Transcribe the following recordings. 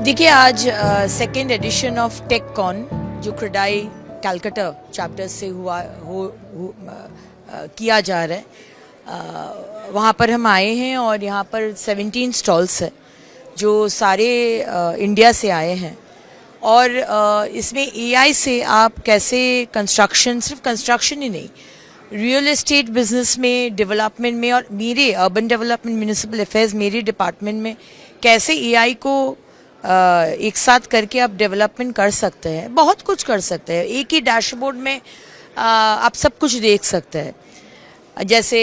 देखिए आज second edition of टेककॉन जो क्रेडाई कलकत्ता चैप्टर से किया जा रहा है, वहाँ पर हम आए हैं और यहाँ पर 17 स्टॉल्स है जो सारे इंडिया से आए हैं। और इसमें एआई से आप कैसे कंस्ट्रक्शन, सिर्फ कंस्ट्रक्शन ही नहीं, रियल एस्टेट बिजनेस में, डेवलपमेंट में, और मेरे अर्बन डेवलपमेंट, म्यूनिसिपल अफेयर्स, मेरे डिपार्टमेंट में कैसे एआई को एक साथ करके आप डेवलपमेंट कर सकते हैं। बहुत कुछ कर सकते हैं, एक ही डैशबोर्ड में आप सब कुछ देख सकते हैं। जैसे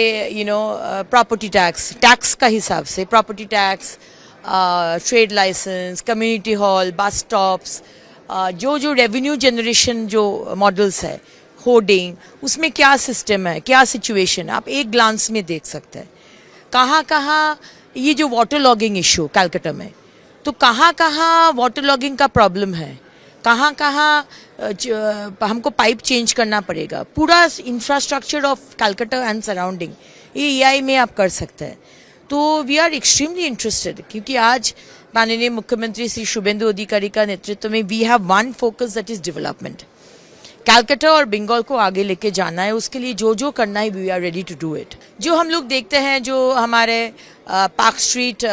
प्रॉपर्टी टैक्स का हिसाब से property tax, trade licence, community hall, bus stops, जो रेवेन्यू जनरेशन जो मॉडल्स है, होर्डिंग, उसमें क्या सिस्टम है, क्या सिचुएशन, आप एक ग्लांस में देख सकते हैं। कहाँ कहाँ ये जो वाटर लॉगिंग इशू कलकत्ता में, तो कहाँ कहाँ वाटर लॉगिंग का प्रॉब्लम है, कहाँ कहाँ हमको पाइप चेंज करना पड़ेगा, पूरा infrastructure of Calcutta and surrounding ये एआई में आप कर सकते हैं। तो वी आर एक्सट्रीमली इंटरेस्टेड, क्योंकि आज माननीय मुख्यमंत्री श्री शुभेंदु अधिकारी का नेतृत्व में we have one focus, that is development. Calcutta और बंगाल को आगे लेके जाना है, उसके लिए जो जो करना है we are ready to do it. जो हम लोग देखते हैं, जो हमारे पार्क स्ट्रीट,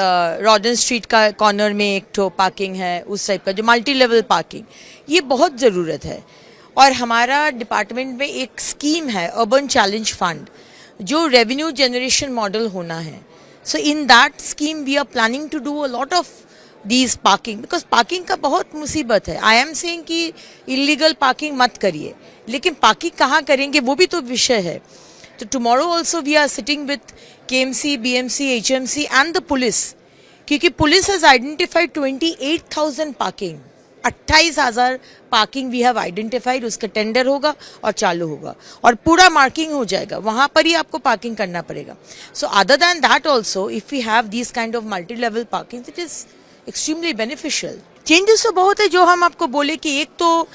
रॉडन स्ट्रीट का कॉर्नर में एक ठो पार्किंग है, उस टाइप का जो मल्टी लेवल पार्किंग, ये बहुत ज़रूरत है। और हमारा डिपार्टमेंट में एक स्कीम है, अर्बन चैलेंज फंड, जो रेवेन्यू जनरेशन मॉडल होना है। So in that scheme we are planning to do a lot of these parking, because parking का बहुत मुसीबत है। आई एम सेइंग कि इलीगल पार्किंग मत करिए, लेकिन पार्किंग कहाँ करेंगे वो भी तो विषय है। तो tomorrow also we are sitting with KMC, BMC, HMC and the police, क्योंकि police has identified 28,000 parking, 28,000 parking we have identified. उसका टेंडर होगा और चालू होगा और पूरा मार्किंग हो जाएगा, वहाँ पर ही आपको पार्किंग करना पड़ेगा। So other than that also if we have this kind of multi level parking, it is extremely beneficial. Changes तो बहुत है, जो हम आपको बोले कि एक तो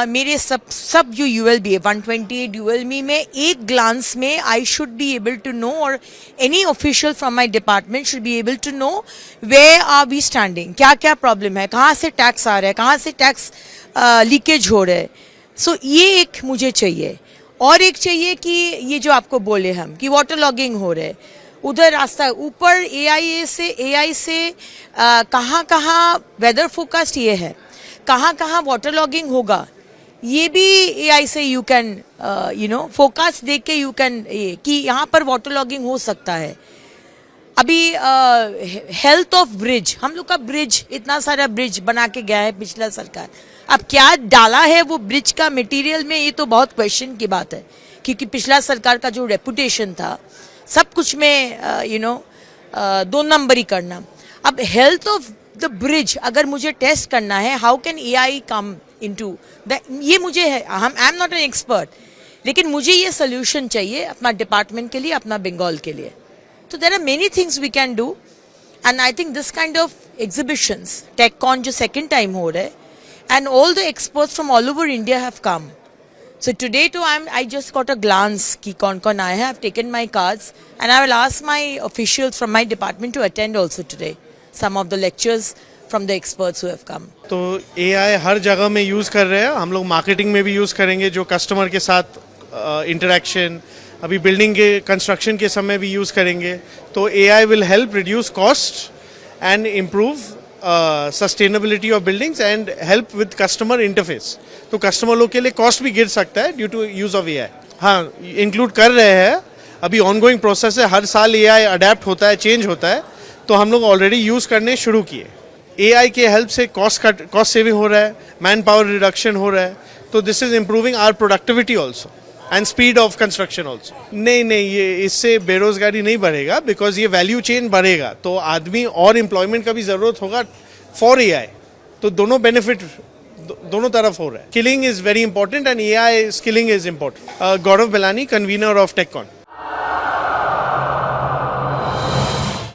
मेरे सब जो ULB है 128 ULB में एक ग्लांस में I should be able to know, और any official from my department should be able to know where are we standing, क्या क्या प्रॉब्लम है, कहाँ से टैक्स आ रहा है, कहाँ से टैक्स लीकेज हो रहा है। सो ये एक मुझे चाहिए, और एक चाहिए कि ये जो आपको बोले हम कि वाटर लॉगिंग हो रहा है, उधर रास्ता ऊपर AI से कहाँ कहाँ वेदर फोरकास्ट ये है, कहाँ कहाँ वाटर लॉगिंग होगा, ये भी AI से यू कैन फोरकास्ट देख के यू कैन कि यहाँ पर वाटर लॉगिंग हो सकता है। अभी हेल्थ ऑफ ब्रिज, हम लोग का ब्रिज, इतना सारा ब्रिज बना के गया है पिछला सरकार, अब क्या डाला है वो ब्रिज का मटेरियल में, ये तो बहुत क्वेश्चन की बात है, क्योंकि पिछला सरकार का जो रेपुटेशन था सब कुछ में 2 नंबर ही करना। अब हेल्थ ऑफ द ब्रिज अगर मुझे टेस्ट करना है, how can AI come into that, ये मुझे है, I am not an expert, लेकिन मुझे ये सोल्यूशन चाहिए अपना डिपार्टमेंट के लिए, अपना बंगाल के लिए। तो there are many things we can do, and I think this kind of exhibitions, Techcon जो सेकेंड टाइम हो रहा है, and all the experts from all over India have come. So today too I just got a glance कि कौन I have taken my cards, and I will ask my officials from my department to attend also today some of the lectures from the experts who have come. तो AI हर जगह में use कर रहे हैं, हम लोग मार्केटिंग में भी यूज़ करेंगे, जो कस्टमर के साथ इंटरेक्शन, अभी बिल्डिंग के कंस्ट्रक्शन के समय भी यूज़ करेंगे। तो AI will help reduce cost and improve sustainability of buildings and help with customer interface. तो कस्टमर लोग के लिए कॉस्ट भी गिर सकता है due to use of AI। हाँ, इंक्लूड कर रहे हैं, अभी ऑनगोइंग प्रोसेस है, हर साल AI अडेप्ट होता है, चेंज होता है, तो हम लोग ऑलरेडी यूज़ करने शुरू किए। AI के हेल्प से कॉस्ट सेविंग हो रहा है, मैन पावर रिडक्शन हो रहा है, तो this is improving our productivity also and speed of construction also. नहीं, ये इससे बेरोजगारी नहीं बढ़ेगा, बिकॉज ये वैल्यू चेन बढ़ेगा, तो आदमी और एम्प्लॉयमेंट का भी ज़रूरत होगा फॉर AI। तो दोनों बेनिफिट दोनों तरफ हो रहा है। Skilling is very important and AI skilling is important. Gaurav Belani, convener of टेककॉन।